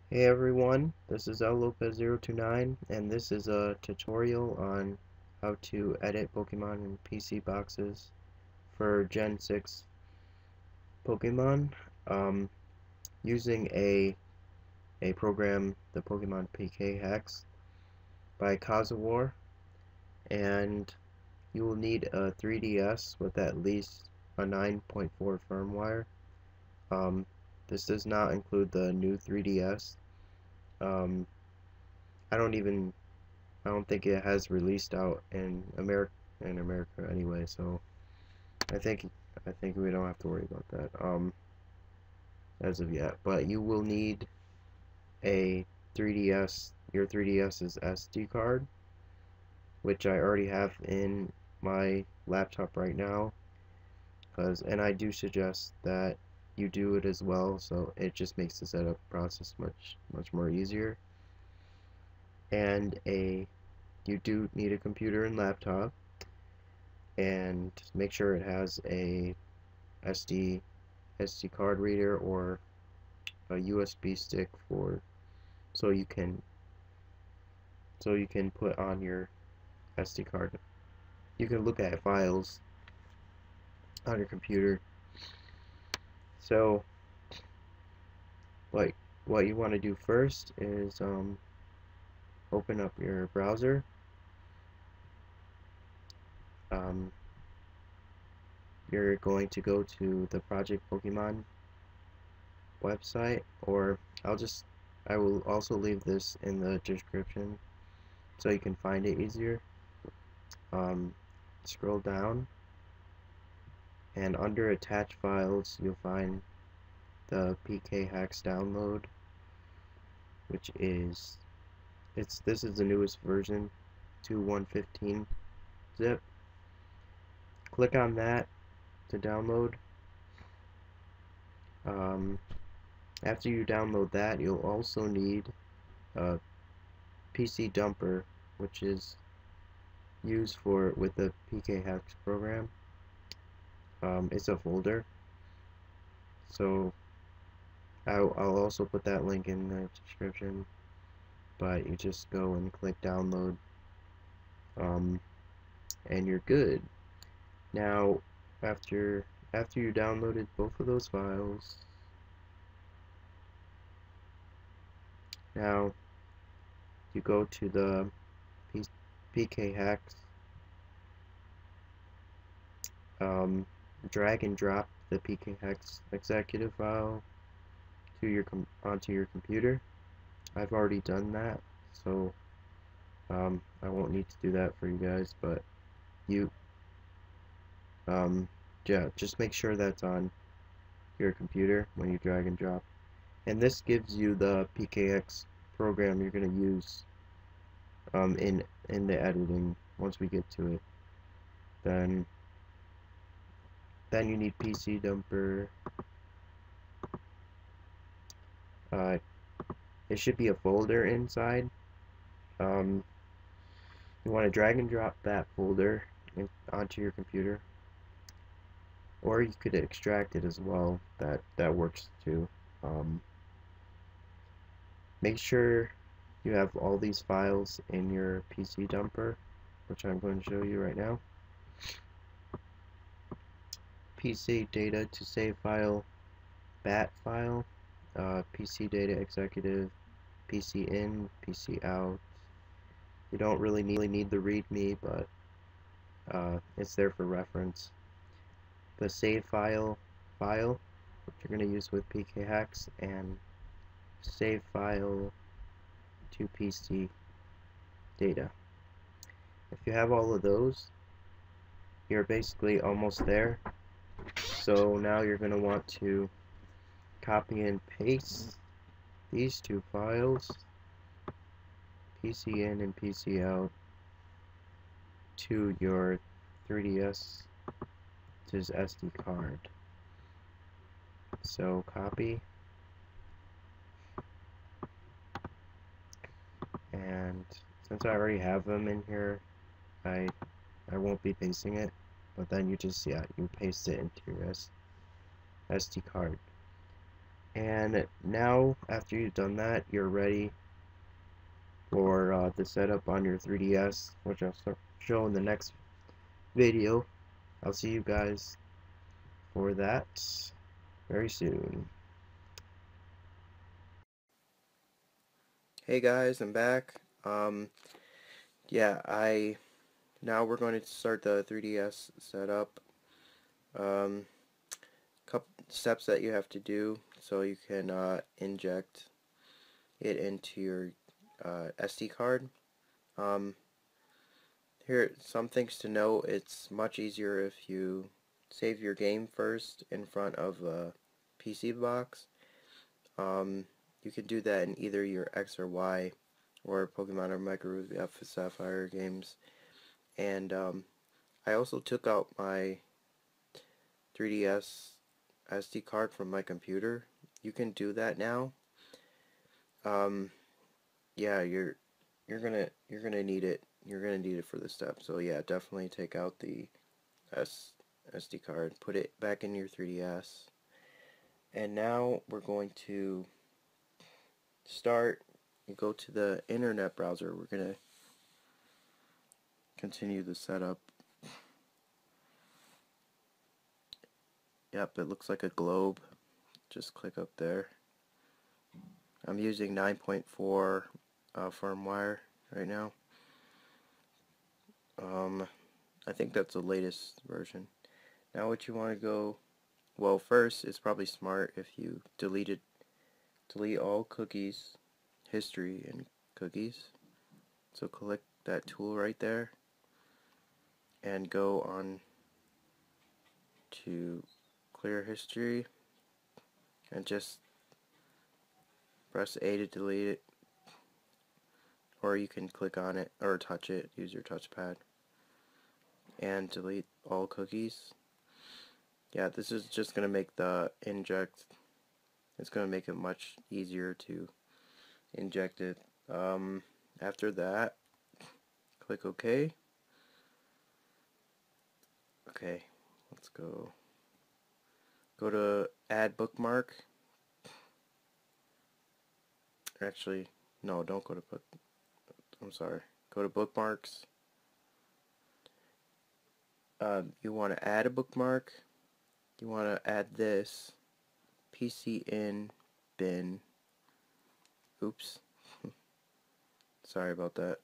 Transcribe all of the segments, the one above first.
Hey everyone, this is Lopez029 and this is a tutorial on how to edit Pokemon in PC boxes for Gen 6 Pokemon using a program, the Pokemon PkHex by KazoWar, and you will need a 3DS with at least a 9.4 firmware. Um, this does not include the new 3DS. Um, I don't even I don't think it has released out in America anyway, so I think I think we don't have to worry about that as of yet. But you will need a 3DS, your 3DS's SD card, which I already have in my laptop right now, and I do suggest that you do it as well, so it just makes the setup process much more easier. And you do need a computer and laptop, and make sure it has a SD card reader or a USB stick for so you can put on your SD card. You can look at files on your computer. So what you want to do first is open up your browser. Um, you're going to go to the Project Pokemon website, or I will also leave this in the description so you can find it easier. Scroll down, and under attached files you'll find the PkHex download, which is this is the newest version, 2.1.15 zip. Click on that to download. After you download that, you'll also need a PC dumper, which is used with the PkHex program. It's a folder, so I'll also put that link in the description, but you just go and click download, and you're good. Now after you downloaded both of those files, now you go to the PkHex, drag and drop the PkHex executive file to onto your computer. I've already done that, so I won't need to do that for you guys, but yeah, just make sure that's on your computer when you drag and drop. And this gives you the PkHex program you're going to use in the editing once we get to it. Then you need PC dumper. It should be a folder inside. You want to drag and drop that folder onto your computer, or you could extract it as well. That works too. Make sure you have all these files in your PC dumper, which I'm going to show you right now. PC data to save file, bat file, PC data executive, PC in, PC out. You don't really need the README, but it's there for reference. The save file, which you're going to use with PkHex, and save file to PC data. If you have all of those, you're basically almost there. So now you're going to want to copy and paste these two files, PC in and PC out, to your 3DS's SD card. So copy, and since I already have them in here, I won't be pasting it, but then you paste it into your SD card. And now, after you've done that, you're ready for the setup on your 3DS, which I'll show in the next video. I'll see you guys for that very soon. Hey guys, I'm back. Yeah, now we're going to start the 3DS setup. Couple steps that you have to do so you can inject it into your SD card. Here, some things to know. It's much easier if you save your game first in front of a PC box. You can do that in either your X or Y or Pokemon or Mega Ruby Alpha Sapphire games. And I also took out my 3DS SD card from my computer. You can do that now. Yeah, you're gonna need it. You're gonna need it for this step. So yeah, definitely take out the SD card, put it back in your 3DS. And now we're going to start. You go to the internet browser. We're gonna continue the setup. Yep, it looks like a globe. Just click up there. I'm using 9.4 firmware right now. I think that's the latest version. Now what you want to go, well, first it's probably smart if you delete all cookies, history and cookies. So click that tool right there and go on to clear history and just press A to delete it, or you can click on it or touch it, use your touchpad and delete all cookies. Yeah, this is just going to make the inject, it's going to make it much easier to inject it. After that, click OK. Okay, let's go to add bookmark. Actually, no, don't go to book. I'm sorry. Go to bookmarks. You want to add a bookmark. You want to add this PC in bin. Oops. Sorry about that.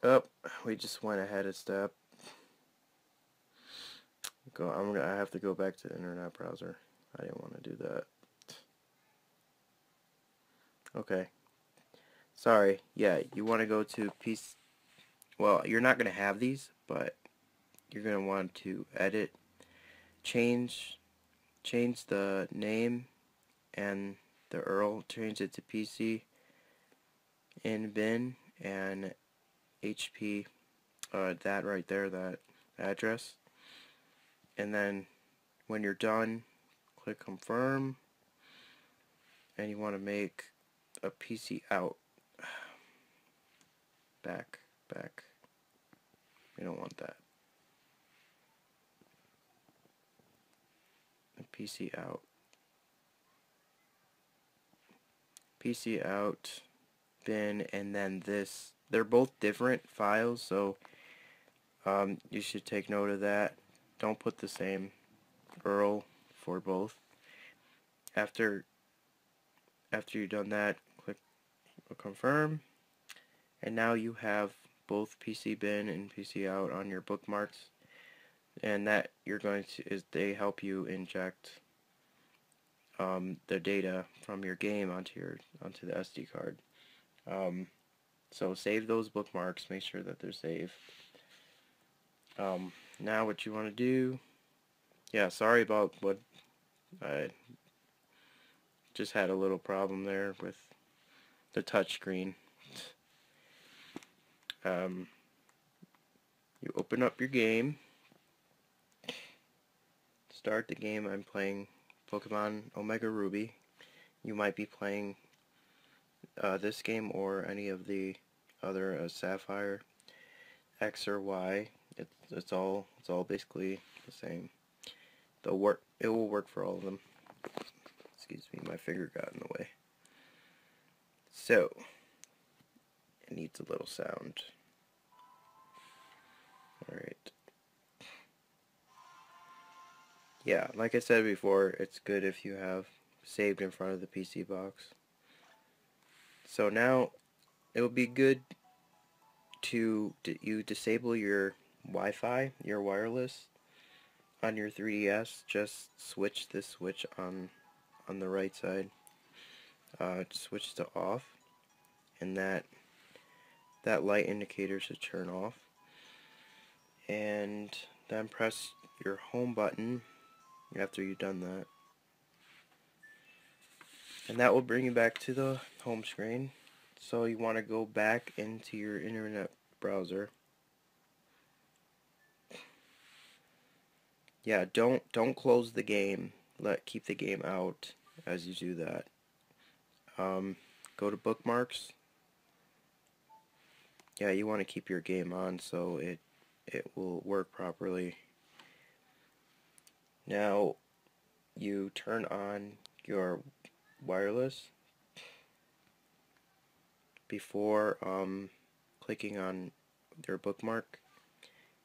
Oh, we just went ahead a step. I have to go back to the internet browser. I didn't want to do that. Okay. Sorry. Yeah, you want to go to PC. Well, you're not going to have these, but you're going to want to edit, change the name and the URL, change it to PC in bin and HP, that right there, that address. And then when you're done, click confirm, and you want to make a PC out. Back. We don't want that. PC out. PC out bin, and then this. They're both different files, so you should take note of that. Don't put the same URL for both. After you've done that, click confirm, and now you have both PC bin and PC out on your bookmarks, and that they help you inject the data from your game onto the SD card. So save those bookmarks, make sure that they're saved. Now what you want to do, yeah, sorry about what I just had a little problem there with the touch screen. You open up your game, start the game. I'm playing Pokemon Omega Ruby. You might be playing this game or any of the other Sapphire, X or Y. It's all basically the same. It will work for all of them. Excuse me, my finger got in the way. So, it needs a little sound. Alright. Yeah, like I said before, it's good if you have saved in front of the PC box. So now, it will be good to you disable your Wi-Fi, your wireless, on your 3DS. Just switch this switch on the right side. Switch to off, and that light indicator should turn off. And then press your home button after you've done that. And that will bring you back to the home screen. So you want to go back into your internet browser. Yeah, don't close the game. Keep the game out as you do that. Go to bookmarks. Yeah, you want to keep your game on so it will work properly. Now you turn on your wireless before clicking on your bookmark,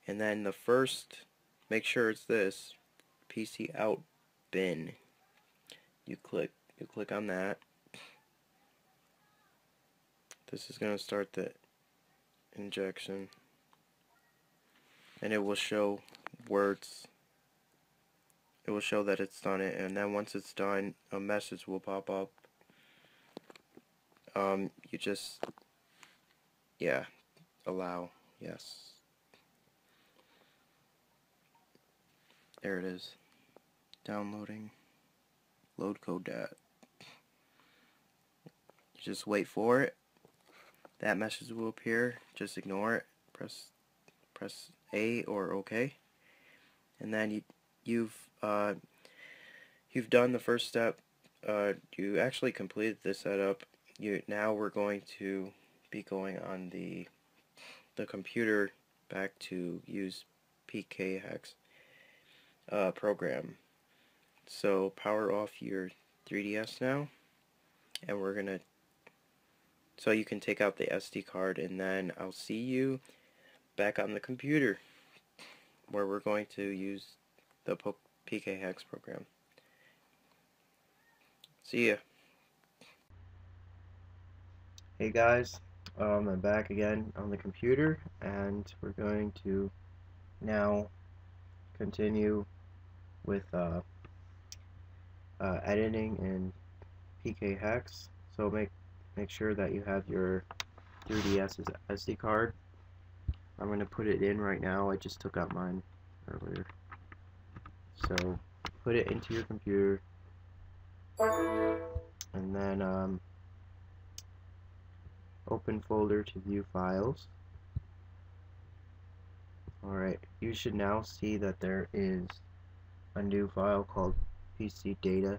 and then make sure it's this PC out bin. You click on that. This is going to start the injection, and it will show words. It will show that it's done it, and then once it's done, a message will pop up. You just, yeah, allow, yes. There it is. Downloading. Load code dat. You just wait for it. That message will appear. Just ignore it. Press A or OK. And then you've done the first step. You actually completed the setup. Now we're going to be going on the computer back to use PkHex program. So power off your 3DS now, and so you can take out the SD card, and then I'll see you back on the computer where we're going to use the PkHex program. See ya. Hey guys, I'm back again on the computer, and we're going to now continue with editing in PkHex. So make sure that you have your 3DS's SD card. I'm going to put it in right now. I just took out mine earlier. So put it into your computer, and then open folder to view files. Alright, you should now see that there is a new file called PC data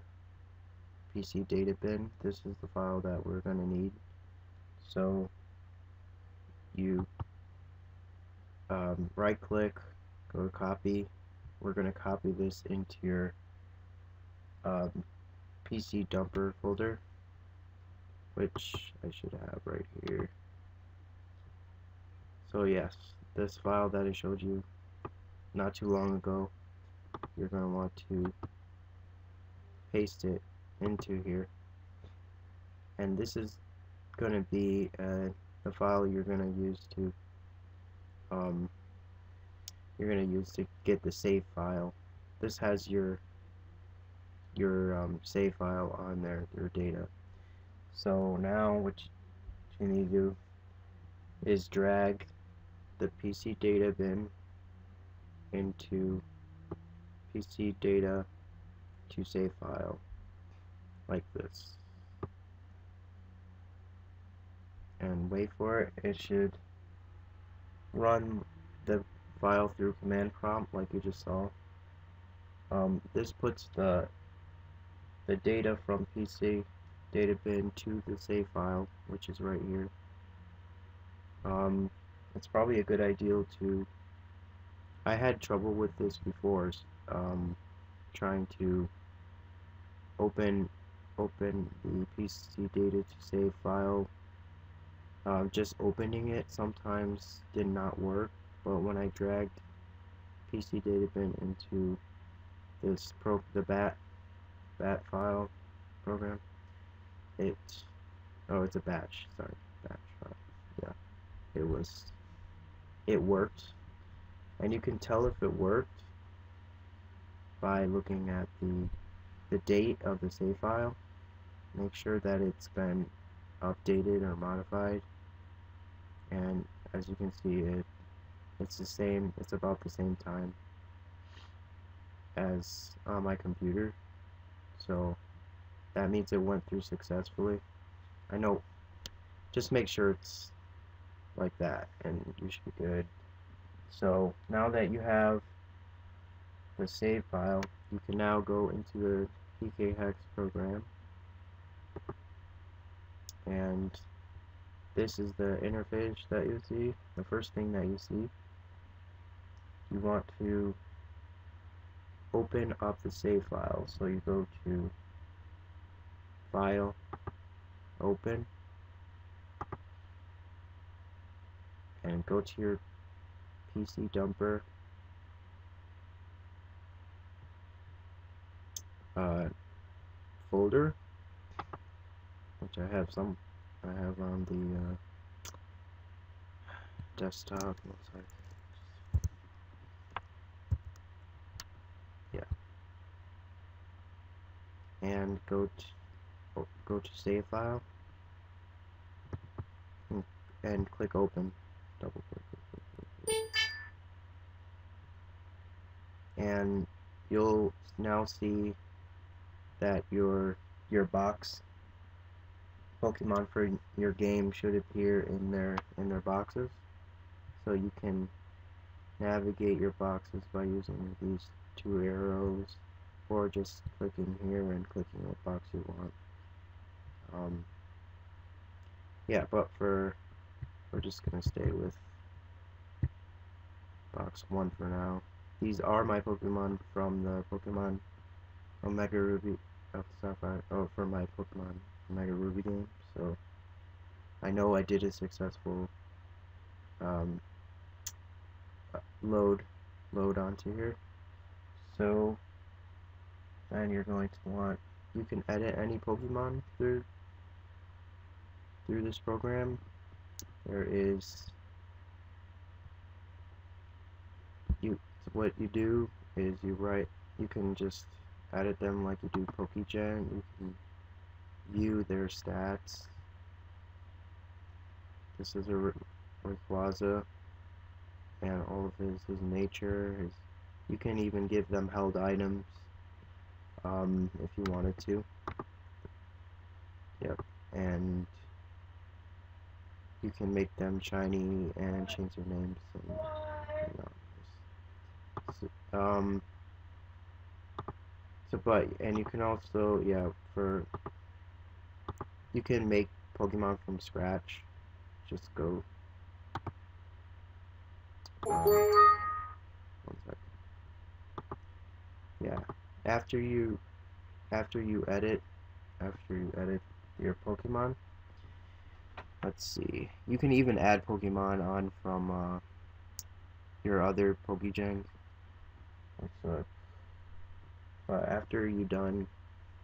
bin. This is the file that we're going to need. So you right click, go to copy. We're going to copy this into your PC dumper folder, which I should have right here. So yes, this file that I showed you not too long ago, you're going to want to paste it into here, and this is going to be the file you're going to use to get the save file. This has your save file on there, your data. So now what you need to do is drag the PC data bin into PC data to save file like this, and wait for it. It should run the file through command prompt like you just saw. This puts the data from PC data bin to the save file, which is right here. It's probably a good idea to I had trouble with this before, trying to open the PC data to save file. Just opening it sometimes did not work, but when I dragged PC data bin into the bat file program, it's a batch, sorry, batch file. Yeah, it worked, and you can tell if it worked by looking at the date of the save file. Make sure that it's been updated or modified, and as you can see, it's about the same time as on my computer, so that means it went through successfully. I know, just make sure it's like that and you should be good. So now that you have the save file, you can now go into the PkHex program, and this is the interface that you see. The first thing that you see, you want to open up the save file. So you go to File, Open, and go to your PC dumper folder, which I have on the desktop. Looks like, yeah, and go to save file and click open. Double click. And you'll now see that your box Pokemon for your game should appear in their boxes. So you can navigate your boxes by using these two arrows, or just clicking here and clicking what box you want. Yeah, but we're just gonna stay with box 1 for now. These are my Pokemon from the Pokemon Omega Ruby of Sapphire, for my Pokemon Omega Ruby game. So I know I did a successful load onto here. So then you're going to want, you can edit any Pokemon through this program. What you do is you can just edit them like you do Pokegen. You can view their stats. This is a Rayquaza, and all of his nature. You can even give them held items, if you wanted to. Yep, and you can make them shiny and change their names. And, and you can also, you can make Pokemon from scratch. Just go. One second. Yeah. After you edit your Pokemon, let's see. You can even add Pokemon on from your other Pokegens. But after you're done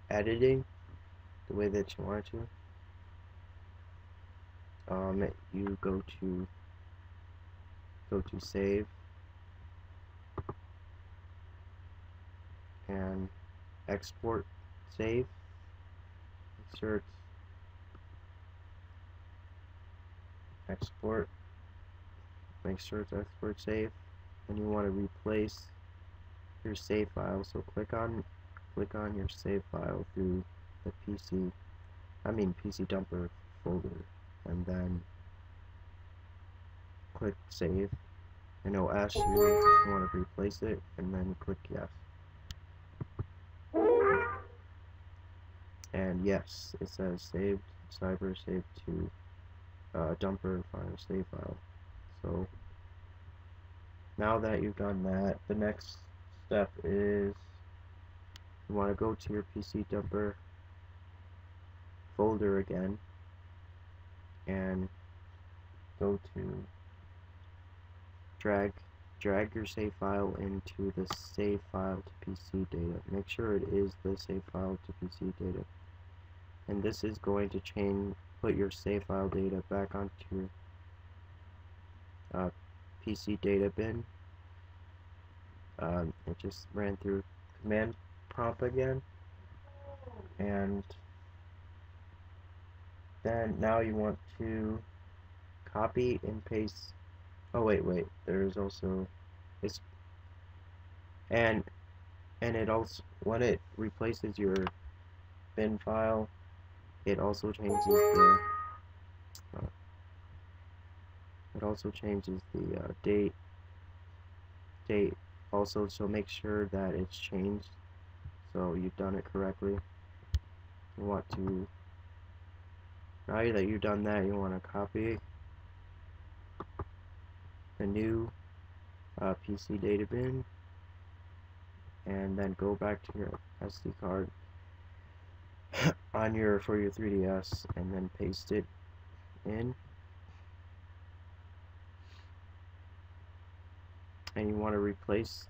editing the way that you want to, you go to save and export save. Insert export. Make sure it's export save, and you want to replace your save file. So click on your save file through the PC dumper folder, and then click save, and it'll ask you if you want to replace it, and then click yes. And yes, it says saved, cyber saved to dumper file, save file. So Now that you've done that, the next step is you want to go to your PC dumper folder again and go to drag your save file into the save file to PC data. Make sure it is the save file to PC data. And this is going to put your save file data back onto your PC data bin. It just ran through command prompt again, and then now you want to copy and paste. Oh wait, there's also it's and it also, when it replaces your bin file, it also changes the date also, so make sure that it's changed so you've done it correctly. You want to, now that you've done that, you want to copy the new PC data bin and then go back to your SD card on for your 3DS and then paste it in. And you want to replace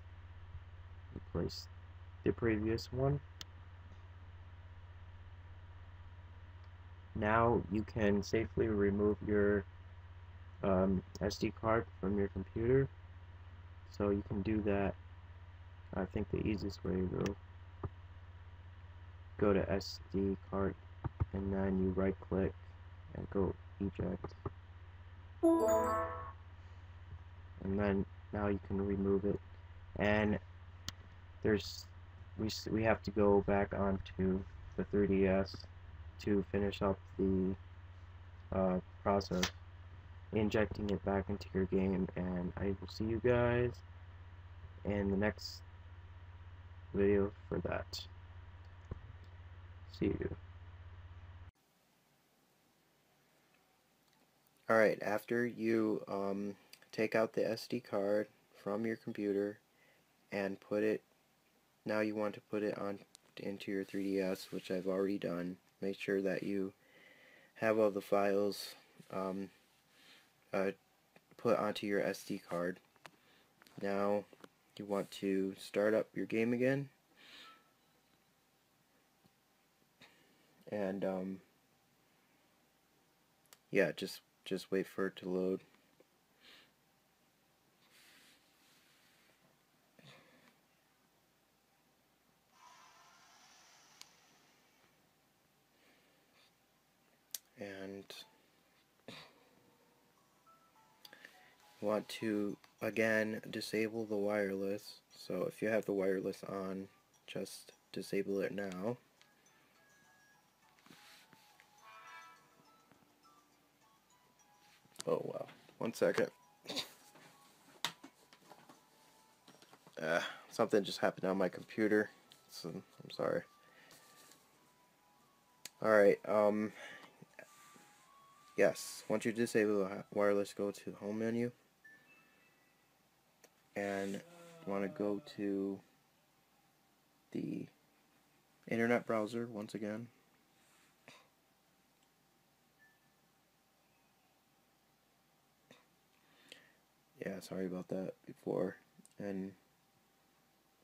the previous one. Now you can safely remove your SD card from your computer. So you can do that. I think the easiest way to go to SD card and then you right click and go eject. And then now you can remove it. And we have to go back onto the 3DS to finish up the process, injecting it back into your game, and I will see you guys in the next video for that. See you. Alright, after you take out the SD card from your computer and now you want to put it into your 3DS, which I've already done. Make sure that you have all the files put onto your SD card. Now you want to start up your game again, and yeah, just wait for it to load. And want to again disable the wireless. So if you have the wireless on, just disable it now. Oh wow, 1 second. Something just happened on my computer, so I'm sorry. Alright, yes, once you disable the wireless, go to the home menu and you want to go to the internet browser once again. Yeah, sorry about that before. And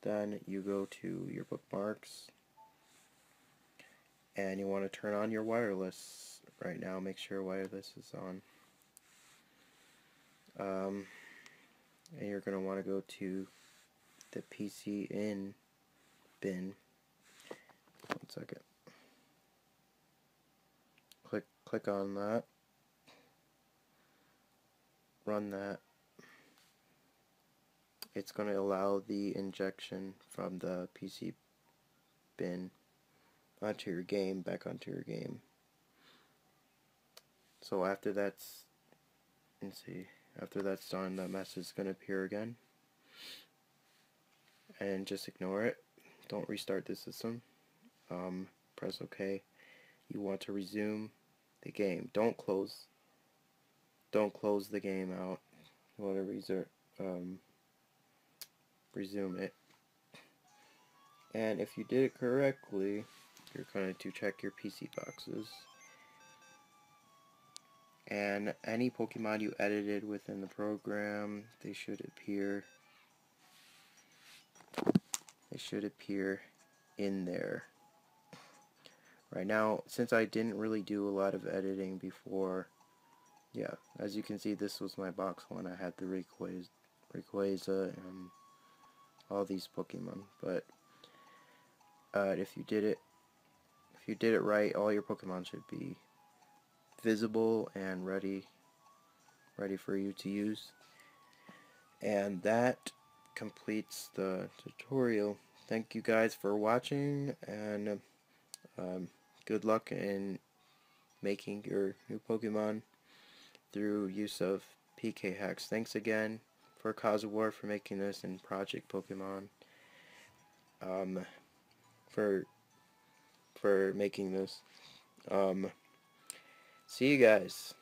then you go to your bookmarks and you want to turn on your wireless right now. Make sure wireless is on. And you're going to want to go to the PC in bin. 1 second. Click on that. Run that. It's going to allow the injection from the PC bin onto your game, back onto your game. So after that's done, that message is going to appear again. And just ignore it. Don't restart the system. Press OK. You want to resume the game. Don't close the game out. Whatever user. resume it. And if you did it correctly, you're going to check your PC boxes. And any Pokemon you edited within the program, they should appear in there. Right now, since I didn't really do a lot of editing before, yeah, as you can see, this was my box one. I had the Rayquaza and all these Pokemon. But if you did it right, all your Pokemon should be visible and ready for you to use. And that completes the tutorial. Thank you guys for watching, and good luck in making your new Pokemon through use of PkHex. Thanks again for KazoWar for making this, and Project Pokemon for making this. See you guys.